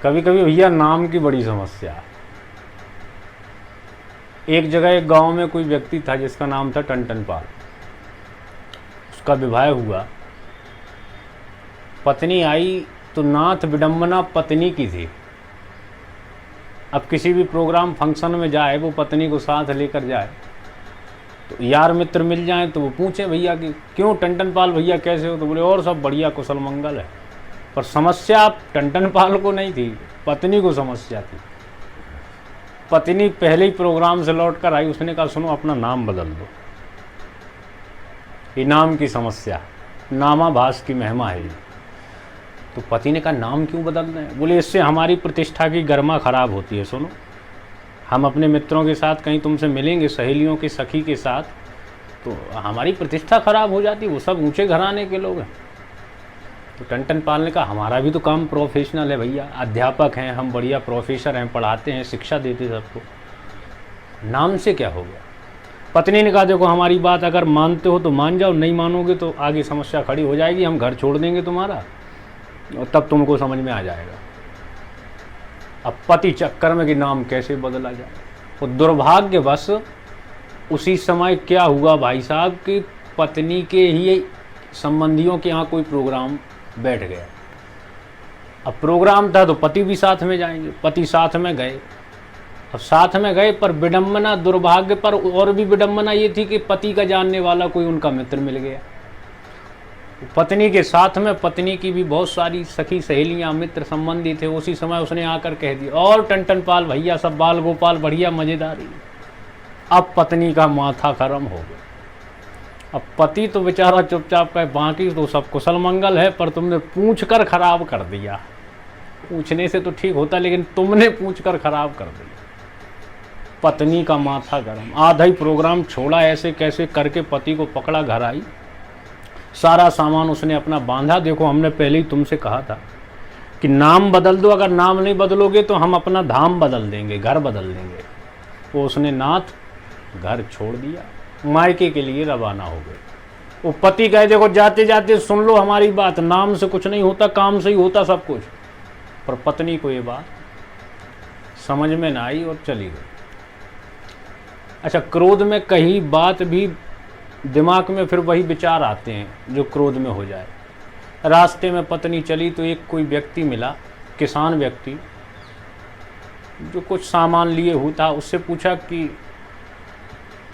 कभी कभी भैया नाम की बड़ी समस्या है। एक जगह एक गांव में कोई व्यक्ति था जिसका नाम था टन पाल। उसका विवाह हुआ, पत्नी आई तो नाथ विडंबना पत्नी की थी। अब किसी भी प्रोग्राम फंक्शन में जाए, वो पत्नी को साथ लेकर जाए तो यार मित्र मिल जाए तो वो पूछे भैया कि क्यों टन पाल भैया कैसे हो, तो बोले और सब बढ़िया कुशल मंगल है। पर समस्या टन पाल को नहीं थी, पत्नी को समस्या थी। पत्नी पहले ही प्रोग्राम से लौट कर आई, उसने कहा सुनो अपना नाम बदल दो। ये नाम की समस्या, नामाभास की महिमा है ये। तो पति ने कहा नाम क्यों बदल रहे हैं? बोले इससे हमारी प्रतिष्ठा की गरिमा खराब होती है। सुनो, हम अपने मित्रों के साथ कहीं तुमसे मिलेंगे, सहेलियों की सखी के साथ, तो हमारी प्रतिष्ठा खराब हो जाती, वो सब ऊंचे घराने के लोग हैं। तो टन पाल ने कहा हमारा भी तो काम प्रोफेशनल है भैया, अध्यापक हैं हम, बढ़िया प्रोफेसर हैं, पढ़ाते हैं, शिक्षा देते सबको, नाम से क्या हो गया? पत्नी ने कहा देखो हमारी बात अगर मानते हो तो मान जाओ, नहीं मानोगे तो आगे समस्या खड़ी हो जाएगी, हम घर छोड़ देंगे तुम्हारा और तब तुमको समझ में आ जाएगा। अब पति चक्कर में कि नाम कैसे बदला जाए। और दुर्भाग्यवश उसी समय क्या हुआ भाई साहब कि पत्नी के ही संबंधियों के यहाँ कोई प्रोग्राम बैठ गया। अब प्रोग्राम था तो पति भी साथ में जाएंगे, पति साथ में गए। अब साथ में गए पर विडंबना, दुर्भाग्य पर और भी विडंबना ये थी कि पति का जानने वाला कोई उनका मित्र मिल गया। पत्नी के साथ में पत्नी की भी बहुत सारी सखी सहेलियां मित्र संबंधी थे। उसी समय उसने आकर कह दिया और टन पाल भैया सब बाल गोपाल बढ़िया मजेदारी। अब पत्नी का माथा गरम हो गया। अब पति तो बेचारा चुपचाप कहे बाकी तो सब कुशल मंगल है, पर तुमने पूछ कर खराब कर दिया। पूछने से तो ठीक होता, लेकिन तुमने पूछ कर खराब कर दिया। पत्नी का माथा गरम, आधा ही प्रोग्राम छोड़ा, ऐसे कैसे करके पति को पकड़ा, घर आई, सारा सामान उसने अपना बांधा। देखो हमने पहले ही तुमसे कहा था कि नाम बदल दो, अगर नाम नहीं बदलोगे तो हम अपना धाम बदल देंगे, घर बदल देंगे। वो उसने नाथ घर छोड़ दिया, मायके के लिए रवाना हो गए। वो पति कहे देखो जाते जाते सुन लो हमारी बात, नाम से कुछ नहीं होता, काम से ही होता सब कुछ। पर पत्नी को ये बात समझ में ना आई और चली गई। अच्छा, क्रोध में कहीं बात भी दिमाग में फिर वही विचार आते हैं जो क्रोध में हो जाए। रास्ते में पत्नी चली तो एक कोई व्यक्ति मिला, किसान व्यक्ति, जो कुछ सामान लिए हुआ था। उससे पूछा कि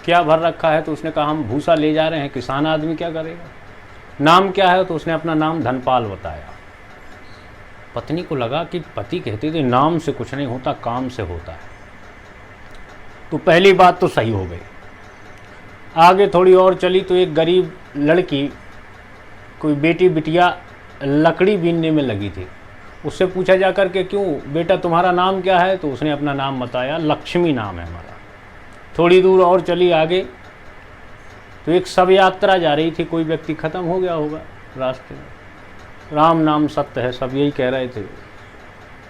क्या भर रखा है? तो उसने कहा हम भूसा ले जा रहे हैं। किसान आदमी क्या करेगा? नाम क्या है? तो उसने अपना नाम धनपाल बताया। पत्नी को लगा कि पति कहते थे नाम से कुछ नहीं होता, काम से होता है। तो पहली बात तो सही हो गई। आगे थोड़ी और चली तो एक गरीब लड़की, कोई बेटी बिटिया लकड़ी बीनने में लगी थी। उससे पूछा जाकर के क्यों बेटा तुम्हारा नाम क्या है? तो उसने अपना नाम बताया, लक्ष्मी नाम है हमारा। थोड़ी दूर और चली आगे तो एक शव यात्रा जा रही थी, कोई व्यक्ति खत्म हो गया होगा रास्ते में। राम नाम सत्य है, सब यही कह रहे थे।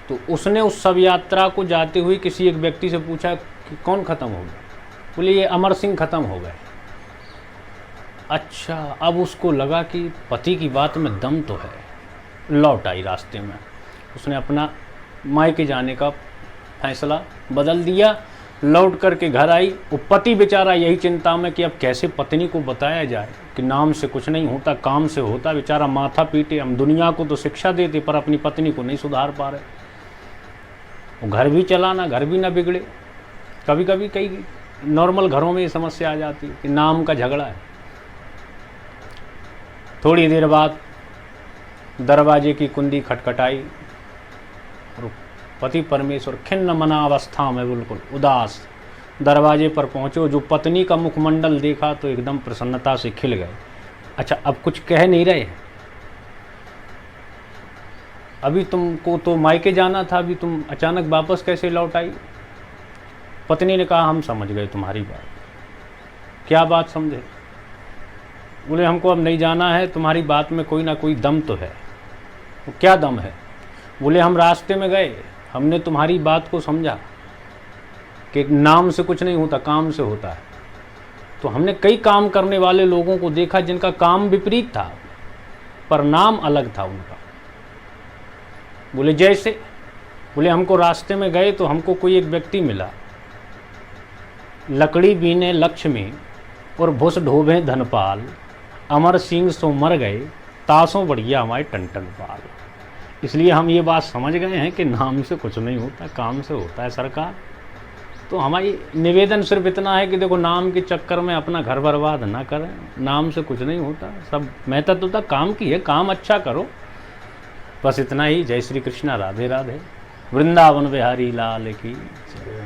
तो उसने उस शव यात्रा को जाते हुए किसी एक व्यक्ति से पूछा कि कौन खत्म हो गया? बोले ये अमर सिंह खत्म हो गए। अच्छा, अब उसको लगा कि पति की बात में दम तो है। लौट आई रास्ते में, उसने अपना मायके जाने का फैसला बदल दिया। लौट करके घर आई। वो पति बेचारा यही चिंता में कि अब कैसे पत्नी को बताया जाए कि नाम से कुछ नहीं होता, काम से होता। बेचारा माथा पीटे, हम दुनिया को तो शिक्षा देते पर अपनी पत्नी को नहीं सुधार पा रहे। वो घर भी चलाना, घर भी ना बिगड़े। कभी कभी कई नॉर्मल घरों में ये समस्या आ जाती है कि नाम का झगड़ा है। थोड़ी देर बाद दरवाजे की कुंडी खटखटाई और पति परमेश्वर खिन्न मना अवस्था में, बिल्कुल उदास, दरवाजे पर पहुंचे। जो पत्नी का मुखमंडल देखा तो एकदम प्रसन्नता से खिल गए। अच्छा, अब कुछ कह नहीं रहे, अभी तुमको तो मायके जाना था, अभी तुम अचानक वापस कैसे लौट आई? पत्नी ने कहा हम समझ गए तुम्हारी बात। क्या बात समझे? बोले हमको अब नहीं जाना है, तुम्हारी बात में कोई ना कोई दम तो है। वो क्या दम है? बोले हम रास्ते में गए, हमने तुम्हारी बात को समझा कि नाम से कुछ नहीं होता, काम से होता है। तो हमने कई काम करने वाले लोगों को देखा जिनका काम विपरीत था पर नाम अलग था उनका। बोले जैसे? बोले हमको रास्ते में गए तो हमको कोई एक व्यक्ति मिला, लकड़ी बीने लक्ष्मी और भुस ढोबे धनपाल, अमर सिंह सो मर गए, तासों बढ़िया हमारे टन पाल। इसलिए हम ये बात समझ गए हैं कि नाम से कुछ नहीं होता, काम से होता है सरकार। तो हमारी निवेदन सिर्फ इतना है कि देखो, नाम के चक्कर में अपना घर बर्बाद ना करें, नाम से कुछ नहीं होता, सब महत्वता काम की है, काम अच्छा करो, बस इतना ही। जय श्री कृष्णा, राधे राधे, वृंदावन बिहारी लाल की जय।